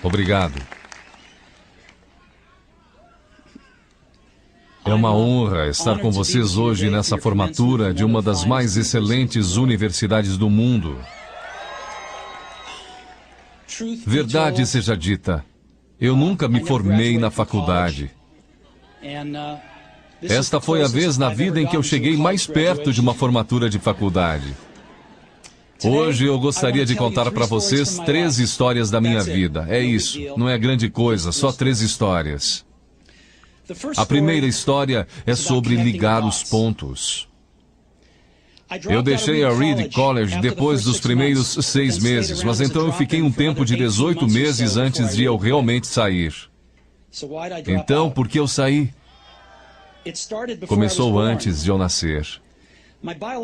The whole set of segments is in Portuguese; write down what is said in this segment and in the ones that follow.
Obrigado. É uma honra estar com vocês hoje nessa formatura de uma das mais excelentes universidades do mundo. Verdade seja dita, eu nunca me formei na faculdade. Esta foi a vez na vida em que eu cheguei mais perto de uma formatura de faculdade. Hoje eu gostaria de contar para vocês 3 histórias da minha vida. É isso, não é grande coisa, só 3 histórias. A primeira história é sobre ligar os pontos. Eu deixei a Reed College depois dos primeiros 6 meses, mas então eu fiquei um tempo de 18 meses antes de eu realmente sair. Então, por que eu saí? Começou antes de eu nascer.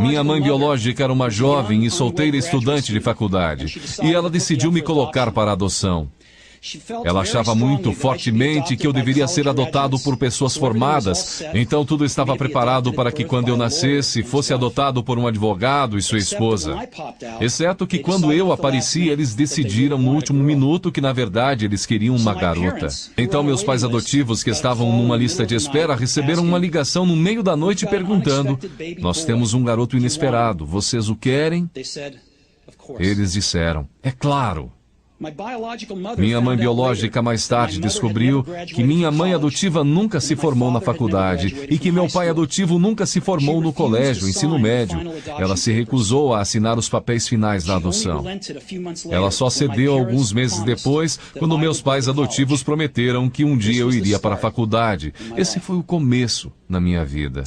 Minha mãe biológica era uma jovem e solteira estudante de faculdade, e ela decidiu me colocar para adoção. Ela achava muito fortemente que eu deveria ser adotado por pessoas formadas, então tudo estava preparado para que quando eu nascesse, fosse adotado por um advogado e sua esposa. Exceto que quando eu apareci, eles decidiram no último minuto que na verdade eles queriam uma garota. Então meus pais adotivos, que estavam numa lista de espera, receberam uma ligação no meio da noite perguntando: "Nós temos um garoto inesperado, vocês o querem?" Eles disseram: "É claro." Minha mãe biológica mais tarde descobriu que minha mãe adotiva nunca se formou na faculdade e que meu pai adotivo nunca se formou no colégio, ensino médio. Ela se recusou a assinar os papéis finais da adoção. Ela só cedeu alguns meses depois, quando meus pais adotivos prometeram que um dia eu iria para a faculdade. Esse foi o começo na minha vida.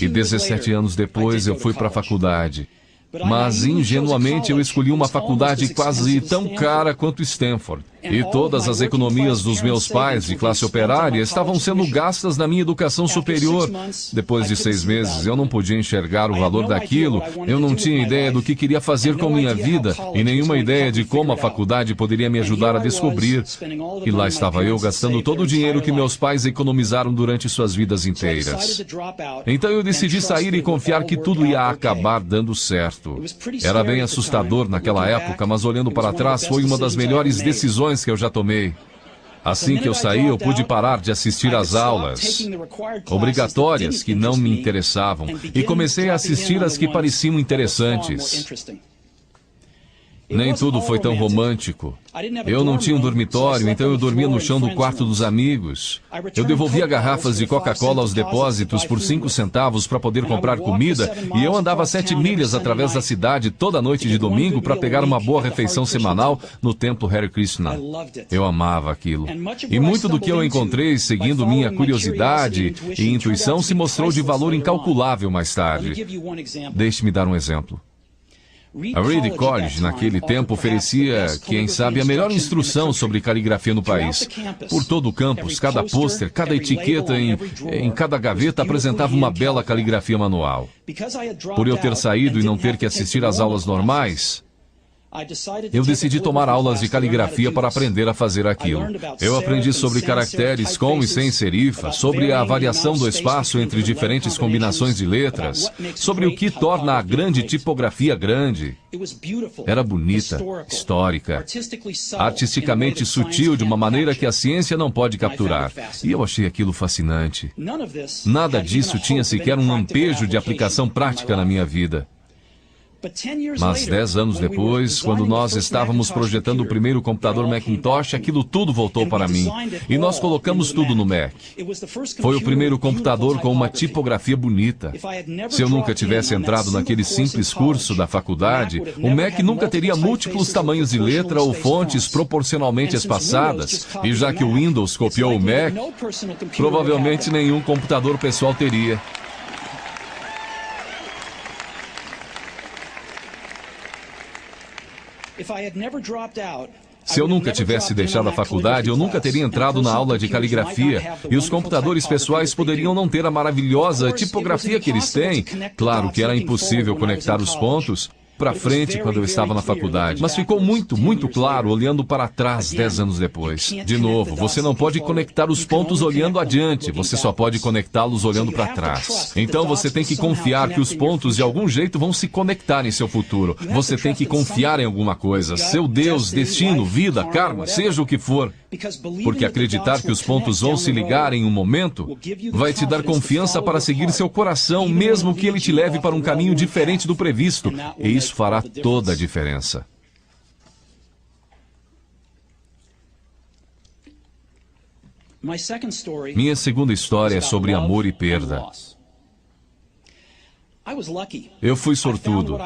E 17 anos depois eu fui para a faculdade. Mas, ingenuamente, eu escolhi uma faculdade quase tão cara quanto Stanford. E todas as economias dos meus pais, de classe operária, estavam sendo gastas na minha educação superior. Depois de 6 meses, eu não podia enxergar o valor daquilo, eu não tinha ideia do que queria fazer com minha vida, e nenhuma ideia de como a faculdade poderia me ajudar a descobrir. E lá estava eu, gastando todo o dinheiro que meus pais economizaram durante suas vidas inteiras. Então eu decidi sair e confiar que tudo ia acabar dando certo. Era bem assustador naquela época, mas olhando para trás, foi uma das melhores decisões que eu já tomei. Assim que eu saí, eu pude parar de assistir às aulas obrigatórias que não me interessavam e comecei a assistir as que pareciam interessantes. Nem tudo foi tão romântico. Eu não tinha um dormitório, então eu dormia no chão do quarto dos amigos. Eu devolvia garrafas de Coca-Cola aos depósitos por 5 centavos para poder comprar comida, e eu andava 7 milhas através da cidade toda noite de domingo para pegar uma boa refeição semanal no templo Hare Krishna. Eu amava aquilo. E muito do que eu encontrei seguindo minha curiosidade e intuição se mostrou de valor incalculável mais tarde. Deixe-me dar um exemplo. A Reed College, naquele tempo, oferecia, quem sabe, a melhor instrução sobre caligrafia no país. Por todo o campus, cada pôster, cada etiqueta em cada gaveta apresentava uma bela caligrafia manual. Por eu ter saído e não ter que assistir às aulas normais, eu decidi tomar aulas de caligrafia para aprender a fazer aquilo. Eu aprendi sobre caracteres com e sem serifa, sobre a variação do espaço entre diferentes combinações de letras, sobre o que torna a grande tipografia grande. Era bonita, histórica, artisticamente sutil de uma maneira que a ciência não pode capturar. E eu achei aquilo fascinante. Nada disso tinha sequer um lampejo de aplicação prática na minha vida. Mas 10 anos depois, quando nós estávamos projetando o primeiro computador Macintosh, aquilo tudo voltou para mim. E nós colocamos tudo no Mac. Foi o primeiro computador com uma tipografia bonita. Se eu nunca tivesse entrado naquele simples curso da faculdade, o Mac nunca teria múltiplos tamanhos de letra ou fontes proporcionalmente espaçadas. E já que o Windows copiou o Mac, provavelmente nenhum computador pessoal teria. Se eu nunca tivesse deixado a faculdade, eu nunca teria entrado na aula de caligrafia, e os computadores pessoais poderiam não ter a maravilhosa tipografia que eles têm. Claro que era impossível conectar os pontos, para frente quando eu estava na faculdade, mas ficou muito claro olhando para trás 10 anos depois. De novo, você não pode conectar os pontos olhando adiante, você só pode conectá-los olhando para trás. Então você tem que confiar que os pontos de algum jeito vão se conectar em seu futuro. Você tem que confiar em alguma coisa, seu Deus, destino, vida, karma, seja o que for. Porque acreditar que os pontos vão se ligar em um momento vai te dar confiança para seguir seu coração, mesmo que ele te leve para um caminho diferente do previsto. E isso fará toda a diferença. Minha segunda história é sobre amor e perda. Eu fui sortudo.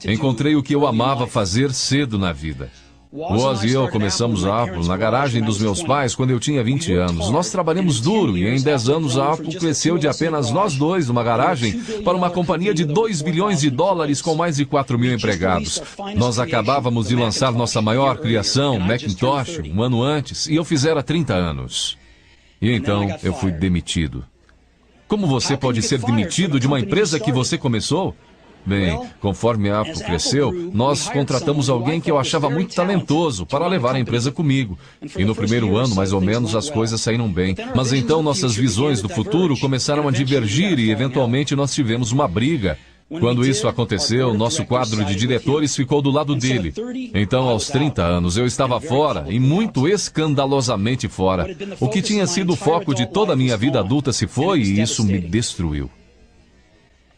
Encontrei o que eu amava fazer cedo na vida. Woz e eu começamos a Apple na garagem dos meus pais quando eu tinha 20 anos. Nós trabalhamos duro e em 10 anos a Apple cresceu de apenas nós dois numa garagem para uma companhia de 2 bilhões de dólares com mais de 4 mil empregados. Nós acabávamos de lançar nossa maior criação, Macintosh, um ano antes, e eu fizera 30 anos. E então eu fui demitido. Como você pode ser demitido de uma empresa que você começou? Bem, conforme a Apple cresceu, nós contratamos alguém que eu achava muito talentoso para levar a empresa comigo. E no primeiro ano, mais ou menos, as coisas saíram bem. Mas então nossas visões do futuro começaram a divergir e, eventualmente, nós tivemos uma briga. Quando isso aconteceu, nosso quadro de diretores ficou do lado dele. Então, aos 30 anos, eu estava fora, e muito escandalosamente fora. O que tinha sido o foco de toda a minha vida adulta se foi, e isso me destruiu.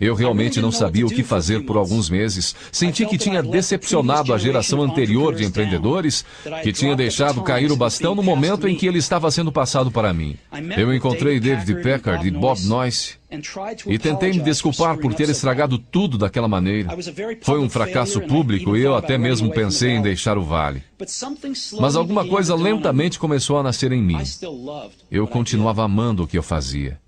Eu realmente não sabia o que fazer por alguns meses. Senti que tinha decepcionado a geração anterior de empreendedores, que tinha deixado cair o bastão no momento em que ele estava sendo passado para mim. Eu encontrei David Packard e Bob Noyce e tentei me desculpar por ter estragado tudo daquela maneira. Foi um fracasso público e eu até mesmo pensei em deixar o vale. Mas alguma coisa lentamente começou a nascer em mim. Eu continuava amando o que eu fazia.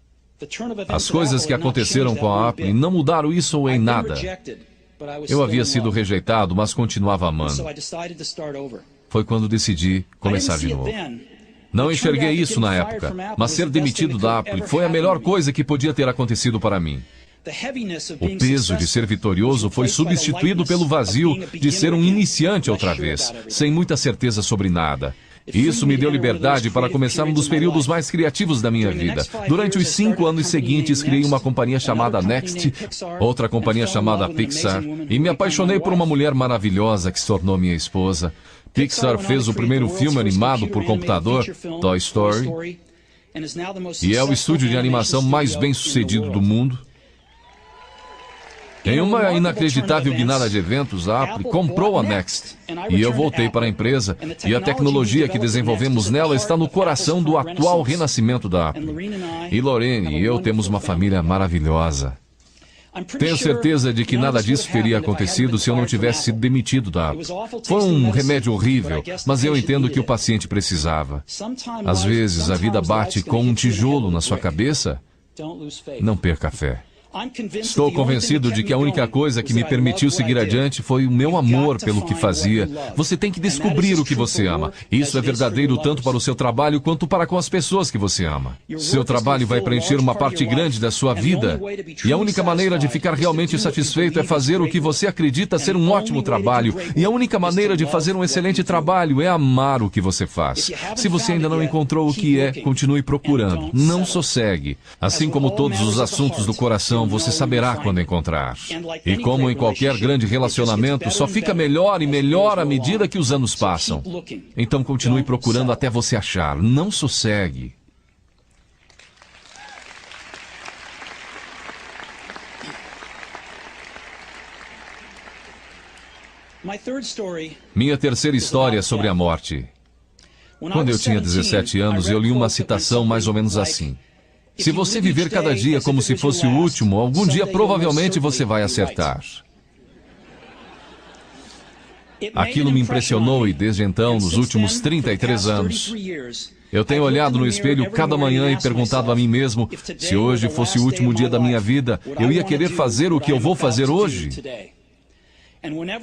As coisas que aconteceram com a Apple não mudaram isso em nada. Eu havia sido rejeitado, mas continuava amando. Foi quando decidi começar de novo. Não enxerguei isso na época, mas ser demitido da Apple foi a melhor coisa que podia ter acontecido para mim. O peso de ser vitorioso foi substituído pelo vazio de ser um iniciante outra vez, sem muita certeza sobre nada. Isso me deu liberdade para começar um dos períodos mais criativos da minha vida. Durante os 5 anos seguintes, criei uma companhia chamada Next, outra companhia chamada Pixar, e me apaixonei por uma mulher maravilhosa que se tornou minha esposa. Pixar fez o primeiro filme animado por computador, Toy Story, e é o estúdio de animação mais bem-sucedido do mundo. Em uma inacreditável guinada de eventos, a Apple comprou a Next. E eu voltei para a empresa, e a tecnologia que desenvolvemos nela está no coração do atual renascimento da Apple. E Lorraine e eu temos uma família maravilhosa. Tenho certeza de que nada disso teria acontecido se eu não tivesse sido demitido da Apple. Foi um remédio horrível, mas eu entendo que o paciente precisava. Às vezes, a vida bate com um tijolo na sua cabeça. Não perca a fé. Estou convencido de que a única coisa que me permitiu seguir adiante foi o meu amor pelo que fazia. Você tem que descobrir o que você ama. Isso é verdadeiro tanto para o seu trabalho quanto para com as pessoas que você ama. Seu trabalho vai preencher uma parte grande da sua vida. E a única maneira de ficar realmente satisfeito é fazer o que você acredita ser um ótimo trabalho. E a única maneira de fazer um excelente trabalho é amar o que você faz. Se você ainda não encontrou o que é, continue procurando. Não sossegue. Assim como todos os assuntos do coração, você saberá quando encontrar. E como em qualquer grande relacionamento, só fica melhor e melhor à medida que os anos passam. Então continue procurando até você achar. Não sossegue. Minha terceira história é sobre a morte. Quando eu tinha 17 anos, eu li uma citação mais ou menos assim: se você viver cada dia como se fosse o último, algum dia provavelmente você vai acertar. Aquilo me impressionou e desde então, nos últimos 33 anos, eu tenho olhado no espelho cada manhã e perguntado a mim mesmo, se hoje fosse o último dia da minha vida, eu ia querer fazer o que eu vou fazer hoje?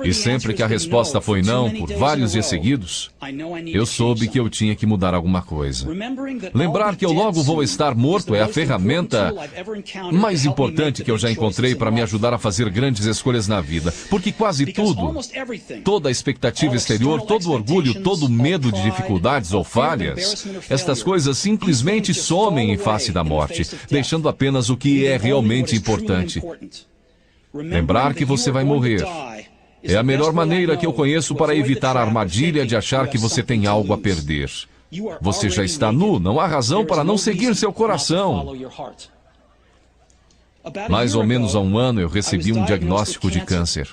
E sempre que a resposta foi não, por vários dias seguidos, eu soube que eu tinha que mudar alguma coisa. Lembrar que eu logo vou estar morto é a ferramenta mais importante que eu já encontrei para me ajudar a fazer grandes escolhas na vida. Porque quase tudo, toda a expectativa exterior, todo o orgulho, todo o medo de dificuldades ou falhas, estas coisas simplesmente somem em face da morte, deixando apenas o que é realmente importante. Lembrar que você vai morrer é a melhor maneira que eu conheço para evitar a armadilha de achar que você tem algo a perder. Você já está nu, não há razão para não seguir seu coração. Mais ou menos há um ano eu recebi um diagnóstico de câncer.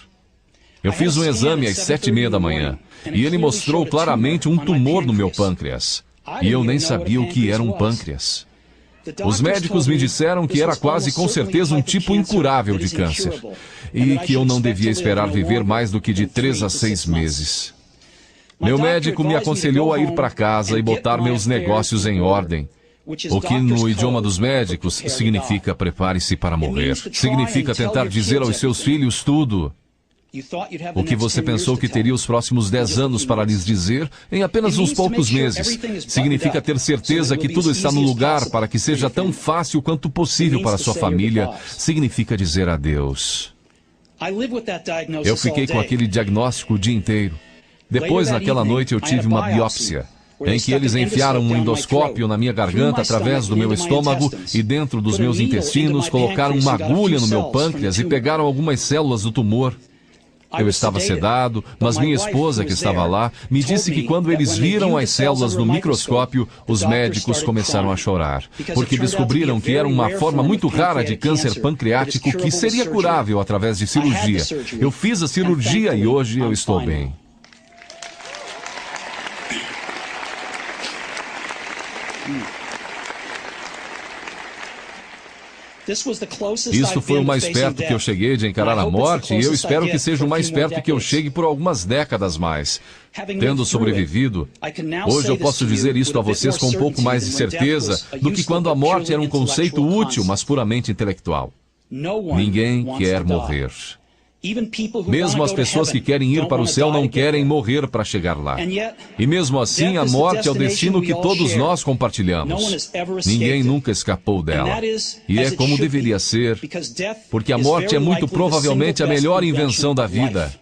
Eu fiz um exame às 7h30 da manhã e ele mostrou claramente um tumor no meu pâncreas. E eu nem sabia o que era um pâncreas. Os médicos me disseram que era quase com certeza um tipo incurável de câncer e que eu não devia esperar viver mais do que de 3 a 6 meses. Meu médico me aconselhou a ir para casa e botar meus negócios em ordem, o que no idioma dos médicos significa prepare-se para morrer. Significa tentar dizer aos seus filhos tudo o que você pensou que teria os próximos 10 anos para lhes dizer em apenas uns poucos meses. Significa ter certeza que tudo está no lugar para que seja tão fácil quanto possível para sua família. Significa dizer adeus. Eu fiquei com aquele diagnóstico o dia inteiro. Depois, naquela noite, eu tive uma biópsia, em que eles enfiaram um endoscópio na minha garganta através do meu estômago e dentro dos meus intestinos, colocaram uma agulha no meu pâncreas e pegaram algumas células do tumor. Eu estava sedado, mas minha esposa, que estava lá, me disse que quando eles viram as células no microscópio, os médicos começaram a chorar, porque descobriram que era uma forma muito rara de câncer pancreático que seria curável através de cirurgia. Eu fiz a cirurgia e hoje eu estou bem. Isso foi o mais perto que eu cheguei de encarar a morte e eu espero que seja o mais perto que eu chegue por algumas décadas mais. Tendo sobrevivido, hoje eu posso dizer isto a vocês com um pouco mais de certeza do que quando a morte era um conceito útil, mas puramente intelectual. Ninguém quer morrer. Mesmo as pessoas que querem ir para o céu não querem morrer para chegar lá. E mesmo assim, a morte é o destino que todos nós compartilhamos. Ninguém nunca escapou dela. E é como deveria ser, porque a morte é muito provavelmente a melhor invenção da vida.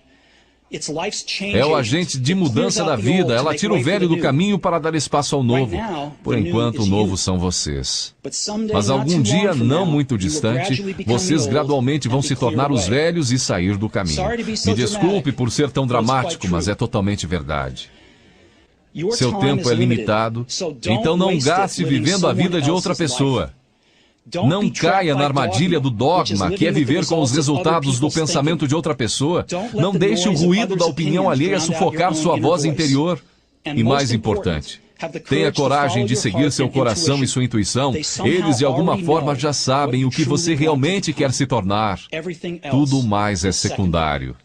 É o agente de mudança da vida. Ela tira o velho do caminho para dar espaço ao novo. Por enquanto, o novo são vocês. Mas algum dia, não muito distante, vocês gradualmente vão se tornar os velhos e sair do caminho. Me desculpe por ser tão dramático, mas é totalmente verdade. Seu tempo é limitado, então não gaste vivendo a vida de outra pessoa. Não caia na armadilha do dogma, que é viver com os resultados do pensamento de outra pessoa. Não deixe o ruído da opinião alheia sufocar sua voz interior. E mais importante, tenha coragem de seguir seu coração e sua intuição. Eles, de alguma forma, já sabem o que você realmente quer se tornar. Tudo mais é secundário.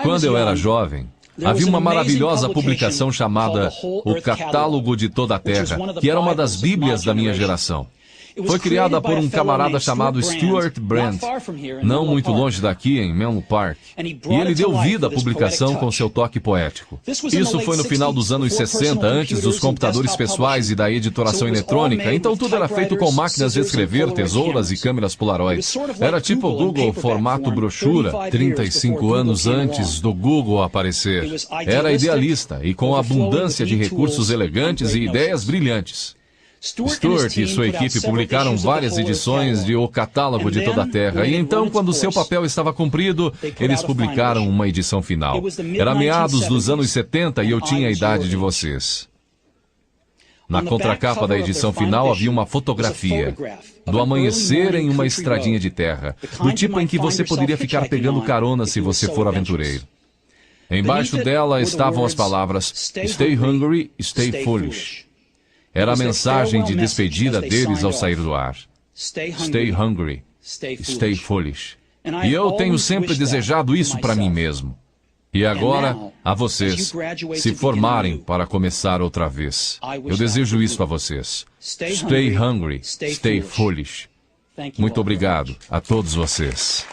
Quando eu era jovem, havia uma maravilhosa publicação chamada O Catálogo de Toda a Terra, que era uma das Bíblias da minha geração. Foi criada por um camarada chamado Stuart Brand, não muito longe daqui, em Menlo Park. E ele deu vida à publicação com seu toque poético. Isso foi no final dos anos 60, antes dos computadores pessoais e da editoração eletrônica, então tudo era feito com máquinas de escrever, tesouras e câmeras Polaroid. Era tipo o Google formato brochura, 35 anos antes do Google aparecer. Era idealista e com abundância de recursos elegantes e ideias brilhantes. Stuart e sua equipe publicaram várias edições de O Catálogo de Toda a Terra, e então, quando seu papel estava cumprido, eles publicaram uma edição final. Era meados dos anos 70 e eu tinha a idade de vocês. Na contracapa da edição final havia uma fotografia do amanhecer em uma estradinha de terra, do tipo em que você poderia ficar pegando carona se você for aventureiro. Embaixo dela estavam as palavras Stay Hungry, Stay Foolish. Era a mensagem de despedida deles ao sair do ar. Stay hungry, stay foolish. E eu tenho sempre desejado isso para mim mesmo. E agora, a vocês, se formarem para começar outra vez. Eu desejo isso a vocês. Stay hungry, stay foolish. Muito obrigado a todos vocês.